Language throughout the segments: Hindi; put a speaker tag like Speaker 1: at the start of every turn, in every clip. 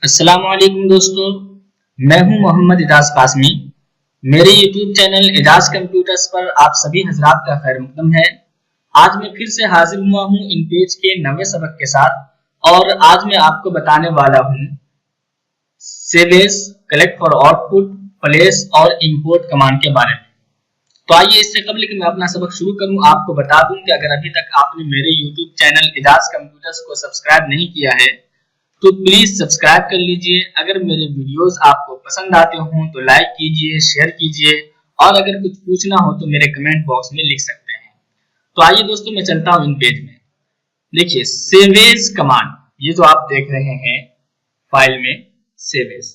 Speaker 1: अस्सलाम वालेकुम दोस्तों, मैं हूं मोहम्मद इजाज कासमी। मेरे YouTube चैनल इजाज कंप्यूटर्स पर आप सभी हजरात का खैर मकदम है। आज मैं फिर से हाजिर हुआ हूं इन पेज के नवे सबक के साथ और आज मैं आपको बताने वाला हूं save as, collect for output, place और इंपोर्ट कमांड के बारे में। तो आइए इससे कबल कि मैं अपना सबक शुरू करूं, आपको बता दूं कि अगर अभी तक आपने मेरे YouTube चैनल इजाज कंप्यूटर्स को सब्सक्राइब नहीं किया है तो प्लीज सब्सक्राइब कर लीजिए। अगर मेरे वीडियोस आपको पसंद आते हों तो लाइक कीजिए, शेयर कीजिए और अगर कुछ पूछना हो तो मेरे कमेंट बॉक्स में लिख सकते हैं। तो आइए दोस्तों, मैं चलता हूं इन पेज में। देखिए, सेव एज कमांड, ये जो आप देख रहे हैं फाइल में सेव एज,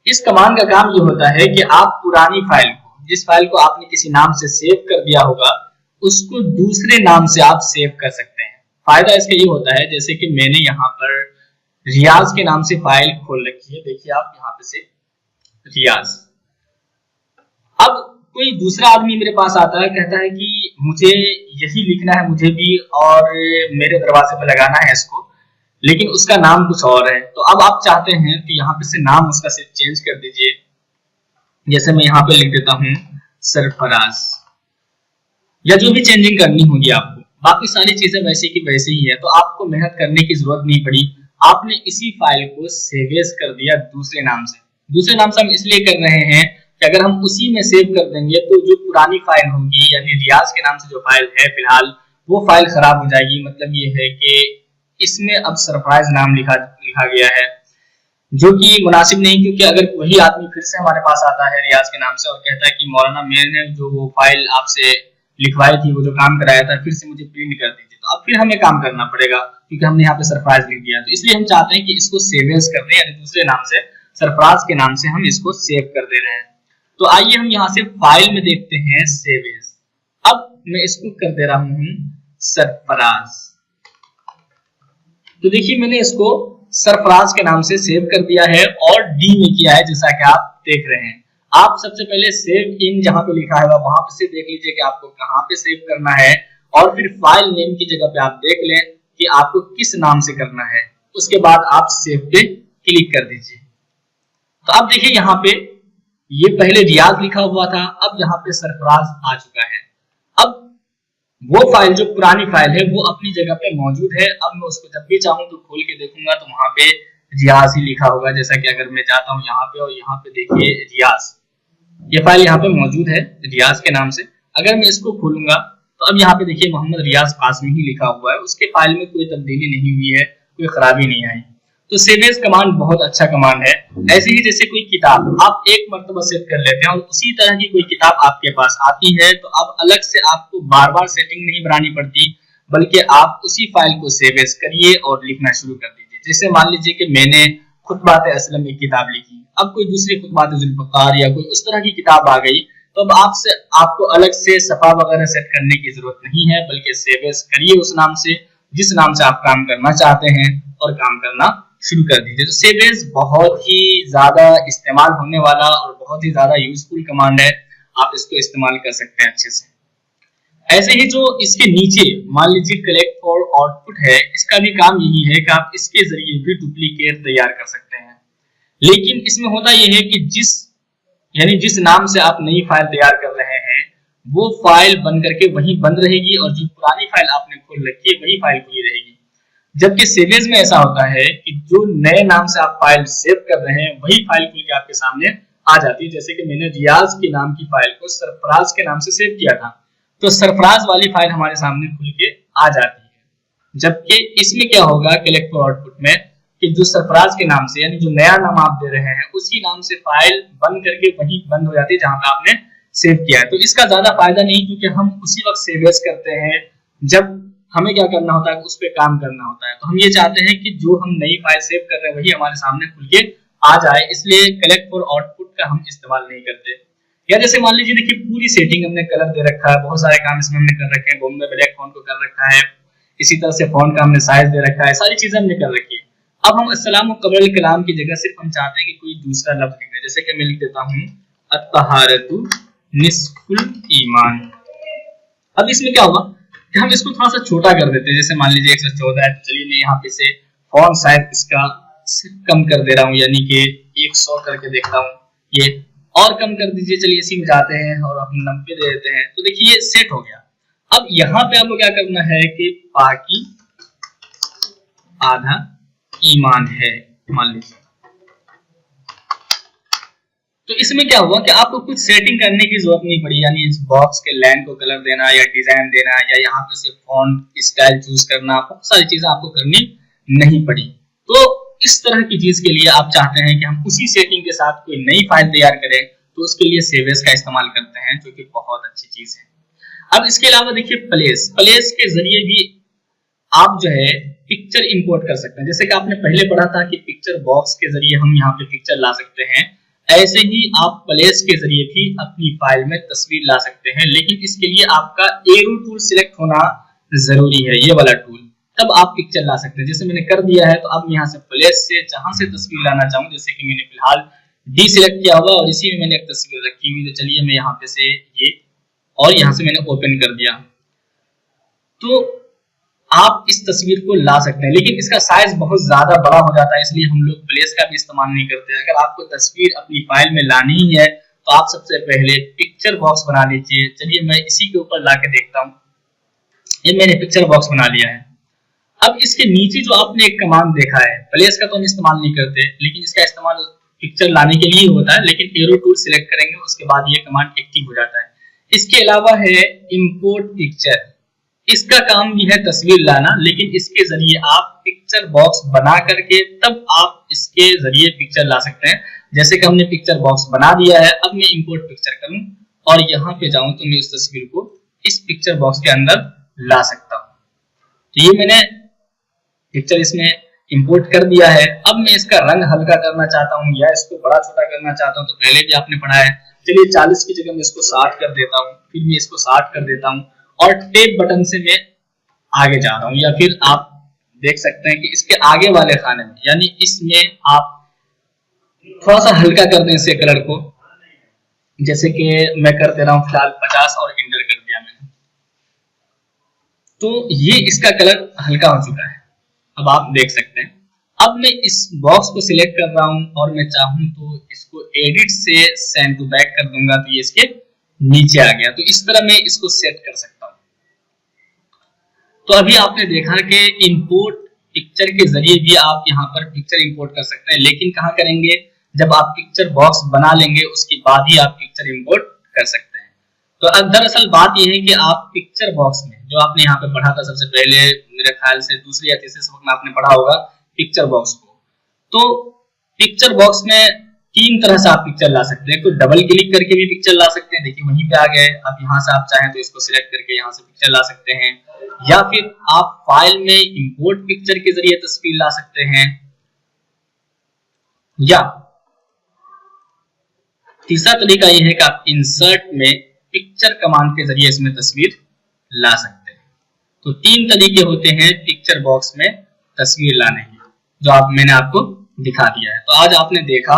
Speaker 1: इस कमांड का काम ये होता है कि आप पुरानी फाइल को, जिस फाइल को आपने किसी नाम से सेव कर दिया होगा, उसको दूसरे नाम से आप सेव कर सकते हैं। फायदा इसका ये होता है, जैसे कि मैंने यहाँ पर रियाज के नाम से फाइल खोल रखी है, देखिए आप यहाँ पे से रियाज। अब कोई दूसरा आदमी मेरे पास आता है, कहता है कि मुझे यही लिखना है मुझे भी और मेरे दरवाजे पे लगाना है इसको, लेकिन उसका नाम कुछ और है। तो अब आप चाहते हैं कि यहाँ पे से नाम उसका सिर्फ चेंज कर दीजिए। जैसे मैं यहाँ पे लिख देता हूँ सरफराज, या जो भी चेंजिंग करनी होगी आपको, बाकी सारी चीजें वैसे की वैसे ही है, तो आपको मेहनत करने की जरूरत नहीं पड़ी। आपने इसी फाइल को सेव एज कर दिया दूसरे नाम से। दूसरे नाम से हम इसलिए कर रहे हैं कि अगर हम उसी में सेव कर देंगे तो जो पुरानी फाइल होगी, यानी रियाज के नाम से जो फाइल है फिलहाल, वो फाइल खराब हो जाएगी। मतलब ये है कि इसमें अब सरप्राइज नाम लिखा गया है, जो कि मुनासिब नहीं, क्योंकि अगर वही आदमी फिर से हमारे पास आता है रियाज के नाम से और कहता है कि मौलाना मैंने जो वो फाइल आपसे लिखवाई थी, वो जो काम कराया था, फिर से मुझे प्रिंट कर दीजिए, तो अब फिर हमें काम करना पड़ेगा क्योंकि हमने यहाँ पे सरप्राइज लिख दिया। तो इसलिए हम चाहते हैं कि इसको सेव एज कर दें, यानी दूसरे नाम से, सरप्राइज के नाम से हम इसको सेव कर दे रहे हैं। तो आइए हम यहाँ से फाइल में देखते हैं सेव एज। अब मैं इसको कर दे रहा हूँ सरफराज। तो देखिए, मैंने इसको सरफराज के नाम से सेव कर दिया है और डी में किया है, जैसा कि आप देख रहे हैं। आप सबसे पहले सेव इन जहां पे लिखा है वहां पे से देख लीजिए कि आपको कहां पे सेव करना है, और फिर फाइल नेम की जगह पे आप देख लें कि आपको किस नाम से करना है। उसके बाद आप सेव पे क्लिक कर दीजिए। तो अब देखिए, यहाँ पे ये पहले रियाज लिखा हुआ था, अब यहाँ पे सरफराज आ चुका है। अब वो फाइल, जो पुरानी फाइल है, वो अपनी जगह पे मौजूद है। अब मैं उसको जब भी चाहूं तो खोल के देखूंगा तो वहां पे रियाज ही लिखा होगा। जैसा कि अगर मैं जाता हूं यहाँ पे और यहाँ पे देखिए रियाज, ये फाइल यहाँ पे मौजूद है रियाज के नाम से। अगर मैं इसको खोलूंगा तो अब यहाँ पे देखिए मोहम्मद रियाज कासमी ही लिखा हुआ है, उसके फाइल में कोई तब्दीली नहीं हुई है, कोई खराबी नहीं आई। तो सेव एज कमांड बहुत अच्छा कमांड है। ऐसे ही जैसे कोई किताब आप एक मरतबा सेव कर लेते हैं और उसी तरह की कोई किताब आपके पास आती है, तो अब अलग से आपको बार बार सेटिंग नहीं बनानी पड़ती, बल्कि आप उसी फाइल को सेव एज करिए और लिखना शुरू कर दीजिए। जैसे मान लीजिए कि मैंने खुतबात असलम एक किताब लिखी, अब कोई दूसरी खुतबात जुल्फ़िकार या कोई उस तरह की किताब आ गई, तो अब आपको अलग से सफा वगैरह सेट करने की जरूरत नहीं है, बल्कि सेव एज करिए उस नाम से जिस नाम से आप काम करना चाहते हैं और काम करना शुरू कर दीजिए। तो सेव एज बहुत ही ज्यादा इस्तेमाल होने वाला और बहुत ही ज्यादा यूजफुल कमांड है, आप इसको इस्तेमाल कर सकते हैं अच्छे से। ऐसे ही जो इसके नीचे मान लीजिए कलेक्ट फॉर आउटपुट है, इसका भी काम यही है कि आप इसके जरिए भी डुप्लीकेट तैयार कर सकते हैं। लेकिन इसमें होता यह है कि जिस नाम से आप नई फाइल तैयार कर रहे हैं वो फाइल बन करके वहीं बंद रहेगी और जो पुरानी फाइल आपने खोल रखी है वही फाइल खुली रहेगी। जबकि सेव एज में ऐसा होता है कि जो नए नाम से आप फाइल सेव कर रहे हैं वही फाइल खुल के आपके सामने आ जाती है। जैसे कि मैंने रियाज के नाम की फाइल को सरफराज के नाम से सेव किया था, तो सरफराज वाली फाइल हमारे सामने खुल के आ जाती है। जबकि इसमें क्या होगा कलेक्ट फॉर आउटपुट में, कि जो सरफराज के नाम से, यानी जो नया नाम आप दे रहे हैं, उसी नाम से फाइल बंद करके वहीं बंद हो जाती है जहां पे आपने सेव किया है। तो इसका ज्यादा फायदा नहीं, क्योंकि हम उसी वक्त सेव एज करते हैं जब हमें क्या करना होता है, उस पर काम करना होता है। तो हम ये चाहते हैं कि जो हम नई फाइल सेव कर रहे हैं वही हमारे सामने खुल के आ जाए, इसलिए कलेक्ट फॉर आउटपुट का हम इस्तेमाल नहीं करते। या जैसे मान लीजिए, देखिए पूरी सेटिंग हमने कलर दे रखा है, बहुत सारे काम इसमें हमने कर रखे हैं, बॉम्बे ब्लैक फॉन्ट को कर रखा है, इसी तरह से फॉन्ट का हमने साइज दे रखा है, सारी चीजें हमने कर रखी है। अब हम अस्सलाम कबल कलाम की जगह सिर्फ हम चाहते हैं कि कोई दूसरा लफ्ज लिख दे। जैसे कि मैं लिख देता हूँ अत्तहारतु निस्फुल ईमान। अब इसमें क्या होगा कि हम इसको थोड़ा सा छोटा कर देते हैं। जैसे मान लीजिए 114 है, तो चलिए मैं यहाँ पे से फॉन्ट साइज इसका कम कर दे रहा हूँ, यानी कि 100 करके देखता हूँ, ये और कम कर दीजिए। चलिए इसी में जाते हैं और हम 90 दे देते हैं, तो देखिए ये सेट हो गया। अब यहाँ पे आपको क्या करना है कि बाकी आधा ईमान है मान लीजिए। तो इसमें क्या हुआ कि आपको कुछ सेटिंग करने की जरूरत नहीं पड़ी, यानी इस बॉक्स के लाइन को कलर देना या डिजाइन देना या यहाँ पे से फॉन्ट स्टाइल चूज करना, बहुत सारी चीजें आपको करनी नहीं पड़ी। तो इस तरह की चीज के लिए आप चाहते हैं कि हम उसी सेटिंग के साथ कोई नई फाइल तैयार करें, तो उसके लिए सेव एज का इस्तेमाल करते हैं, जो कि बहुत अच्छी चीज है। अब इसके अलावा देखिए प्लेस के जरिए भी आप जो है पिक्चर इंपोर्ट कर सकते हैं। जैसे कि आपने पहले पढ़ा था कि पिक्चर बॉक्स के जरिए हम यहाँ पे पिक्चर ला सकते हैं, ऐसे ही आप प्लेस के जरिए भी अपनी फाइल में तस्वीर ला सकते हैं, लेकिन इसके लिए आपका एरो टूल सिलेक्ट होना जरूरी है, ये वाला टूल, तब आप पिक्चर ला सकते हैं। जैसे मैंने कर दिया है, तो अब यहाँ से प्लेस से जहां से तस्वीर लाना चाहूँ, जैसे कि मैंने फिलहाल डी सिलेक्ट किया हुआ और इसी में मैंने एक तस्वीर रखी हुई, तो चलिए मैं यहाँ पे से ये और यहाँ से मैंने ओपन कर दिया, तो आप इस तस्वीर को ला सकते हैं। लेकिन इसका साइज बहुत ज्यादा बड़ा हो जाता है, इसलिए हम लोग प्लेस का भी इस्तेमाल नहीं करते। अगर आपको तस्वीर अपनी फाइल में लानी ही है, तो आप सबसे पहले पिक्चर बॉक्स बना लीजिए। चलिए मैं इसी के ऊपर ला के देखता हूँ, ये मैंने पिक्चर बॉक्स बना लिया है। अब इसके नीचे जो आपने एक कमांड देखा है, प्लेस का तो हम इस्तेमाल नहीं करते, लेकिन इसका इस्तेमाल पिक्चर लाने के लिए होता है, लेकिन एरो टूल सिलेक्ट करेंगे उसके बाद ये कमांड एक्टिव हो जाता है। इसके अलावा है इंपोर्ट पिक्चर, इसका काम भी है तस्वीर लाना, लेकिन इसके जरिए आप पिक्चर बॉक्स बना करके तब आप इसके जरिए पिक्चर ला सकते हैं। जैसे कि हमने पिक्चर बॉक्स बना दिया है, अब मैं इंपोर्ट पिक्चर करूं और यहाँ पे जाऊं तो मैं इस तस्वीर को इस पिक्चर बॉक्स के अंदर ला सकता हूँ। तो ये मैंने पिक्चर इसमें इंपोर्ट कर दिया है। अब मैं इसका रंग हल्का करना चाहता हूँ या इसको बड़ा छोटा करना चाहता हूँ, तो पहले भी आपने पढ़ा है। चलिए 40 की जगह मैं इसको 60 कर देता हूँ, फिर मैं इसको 60 कर देता हूँ और टेप बटन से मैं आगे जा रहा हूं, या फिर आप देख सकते हैं कि इसके आगे वाले खाने में, यानी इसमें आप थोड़ा सा हल्का कर दें इसके कलर को, जैसे कि मैं कर दे रहा हूं फिलहाल 50 और इंटर कर दिया मैंने, तो ये इसका कलर हल्का हो चुका है। अब आप देख सकते हैं। अब मैं इस बॉक्स को सिलेक्ट कर रहा हूं और मैं चाहूं तो इसको एडिट से सेंड टू बैक कर दूंगा, तो ये इसके नीचे आ गया। तो इस तरह मैं इसको सेट कर सकता हूं। तो अभी आपने देखा कि इंपोर्ट पिक्चर के जरिए भी आप यहाँ पर पिक्चर इंपोर्ट कर सकते हैं, लेकिन कहाँ करेंगे, जब आप पिक्चर बॉक्स बना लेंगे उसके बाद ही आप पिक्चर इंपोर्ट कर सकते हैं। तो अब दरअसल बात यह है कि आप पिक्चर बॉक्स में जो आपने यहाँ पे पढ़ा था सबसे पहले, मेरे ख्याल से दूसरे या तीसरे सबक में आपने पढ़ा होगा पिक्चर बॉक्स को, तो पिक्चर बॉक्स में 3 तरह से आप पिक्चर ला सकते हैं। तो डबल क्लिक करके भी पिक्चर ला सकते हैं, देखिए वहीं पे आ गए। अब यहाँ से आप चाहें तो इसको सिलेक्ट करके यहाँ से पिक्चर ला सकते हैं, या फिर आप फाइल में इंपोर्ट पिक्चर के जरिए तस्वीर ला सकते हैं, या तीसरा तरीका यह है कि आप इंसर्ट में पिक्चर कमांड के जरिए इसमें तस्वीर ला सकते हैं। तो 3 तरीके होते हैं पिक्चर बॉक्स में तस्वीर लाने के, जो मैंने आपको दिखा दिया है। तो आज आपने देखा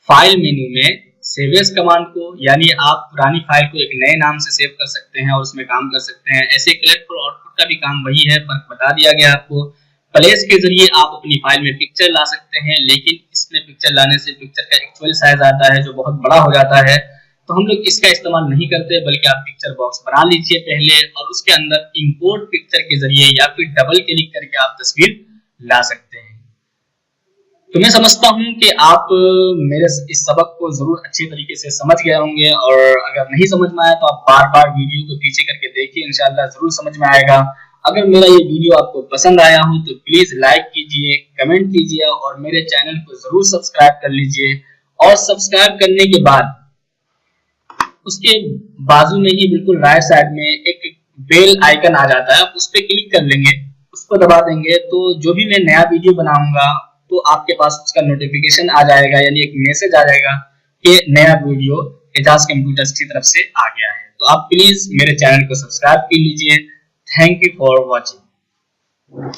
Speaker 1: फाइल मेन्यू में सेव एज कमांड को, यानी आप पुरानी फाइल को एक नए नाम से सेव कर सकते हैं और उसमें काम कर सकते हैं। ऐसे कलेक्ट और आउटपुट का भी काम वही है, फर्क बता दिया गया आपको। प्लेस के जरिए आप अपनी फाइल में पिक्चर ला सकते हैं, लेकिन इसमें पिक्चर लाने से पिक्चर का एक्चुअल साइज आता है जो बहुत बड़ा हो जाता है, तो हम लोग इसका इस्तेमाल नहीं करते, बल्कि आप पिक्चर बॉक्स बना लीजिए पहले और उसके अंदर इंपोर्ट पिक्चर के जरिए या फिर डबल क्लिक करके आप तस्वीर ला सकते हैं। तो मैं समझता हूं कि आप मेरे इस सबक को जरूर अच्छे तरीके से समझ गए होंगे, और अगर नहीं समझ में आया तो आप बार बार वीडियो को पीछे करके देखिए, इंशाल्लाह जरूर समझ में आएगा। अगर मेरा ये वीडियो आपको पसंद आया हो तो प्लीज लाइक कीजिए, कमेंट कीजिए और मेरे चैनल को जरूर सब्सक्राइब कर लीजिए। और सब्सक्राइब करने के बाद उसके बाजू में ही बिल्कुल राइट साइड में एक बेल आइकन आ जाता है, आप उस पर क्लिक कर लेंगे, उसको दबा देंगे, तो जो भी मैं नया वीडियो बनाऊंगा तो आपके पास उसका नोटिफिकेशन आ जाएगा, यानी एक मैसेज आ जाएगा कि नया वीडियो एजाज कंप्यूटर्स की तरफ से आ गया है। तो आप प्लीज मेरे चैनल को सब्सक्राइब कर लीजिए। Thank you for watching.